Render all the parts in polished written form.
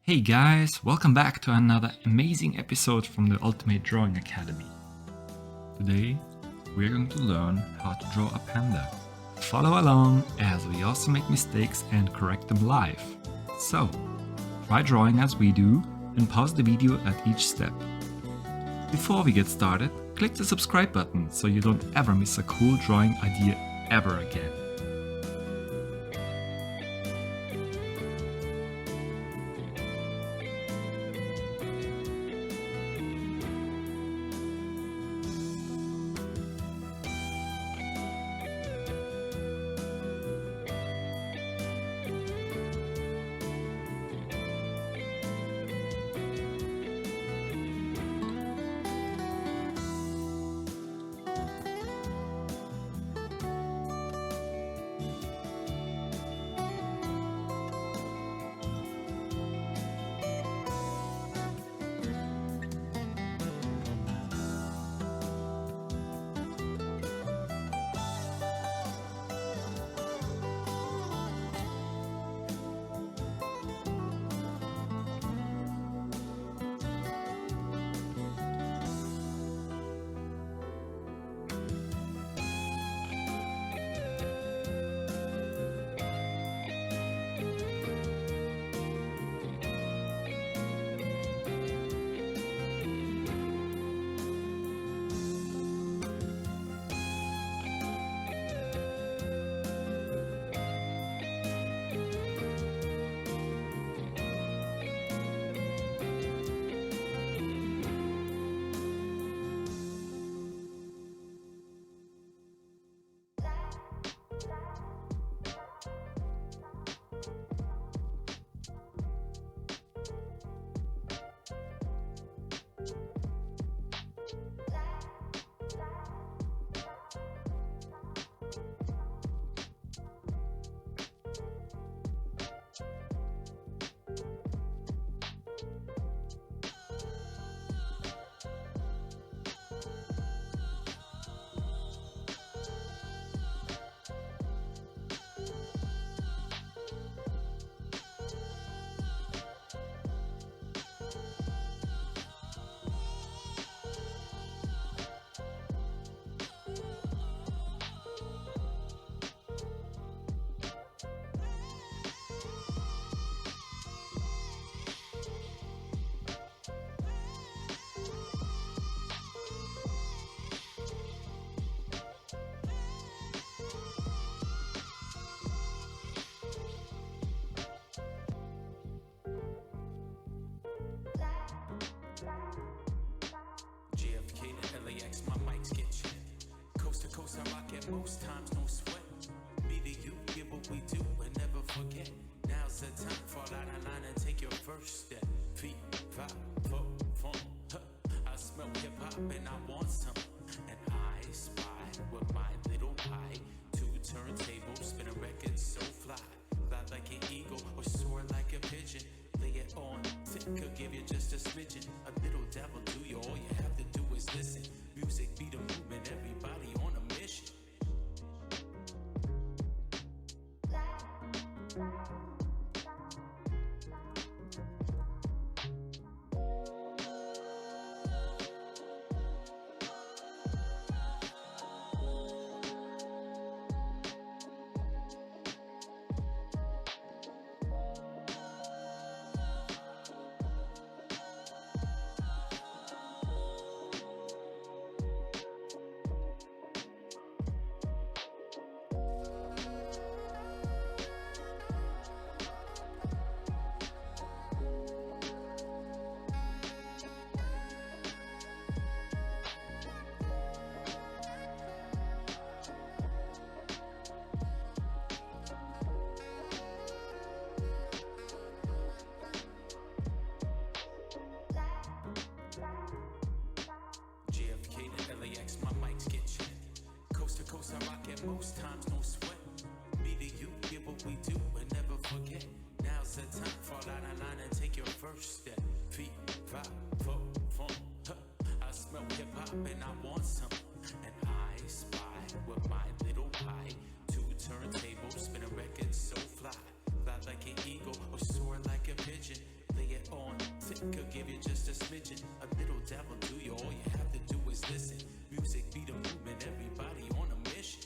Hey guys, welcome back to another amazing episode from the Ultimate Drawing Academy. Today, we're going to learn how to draw a panda. Follow along as we also make mistakes and correct them live. So, try drawing as we do and pause the video at each step. Before we get started, click the subscribe button so you don't ever miss a cool drawing idea ever again. Most times no sweat. Me to you, get what we do and never forget. Now's the time, fall out of line and take your first step. Feet, 5, 4, 4. I smell hip hop and I want some. And I spy with my little pie. 2 turntables, spin a record so fly. Fly like an eagle or soar like a pigeon. Lay it on thick, could give you just a smidgen. A little devil do you, all you have to do is listen. Music be the movement, everybody on a mission. Most times no sweat. Me to you, get what we do and never forget. Now's the time, fall out of line and take your first step. Feet, 5, 4, 4. I smell hip hop and I want some. And I spy with my little pie. 2 turntables, spin a record so fly. Fly like an eagle or soar like a pigeon. Lay it Could give you just a smidgen, a little dabble to you. All you have to do is listen. Music be the movement, everybody on a mission.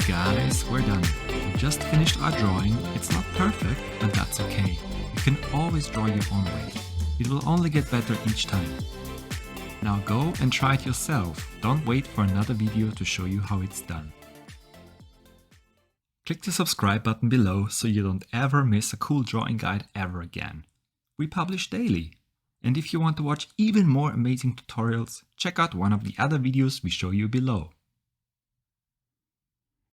Guys, we're done. We just finished our drawing. It's not perfect, but that's okay. You can always draw your own way. It will only get better each time. Now go and try it yourself. Don't wait for another video to show you how it's done. Click the subscribe button below so you don't ever miss a cool drawing guide ever again. We publish daily. And if you want to watch even more amazing tutorials, check out one of the other videos we show you below.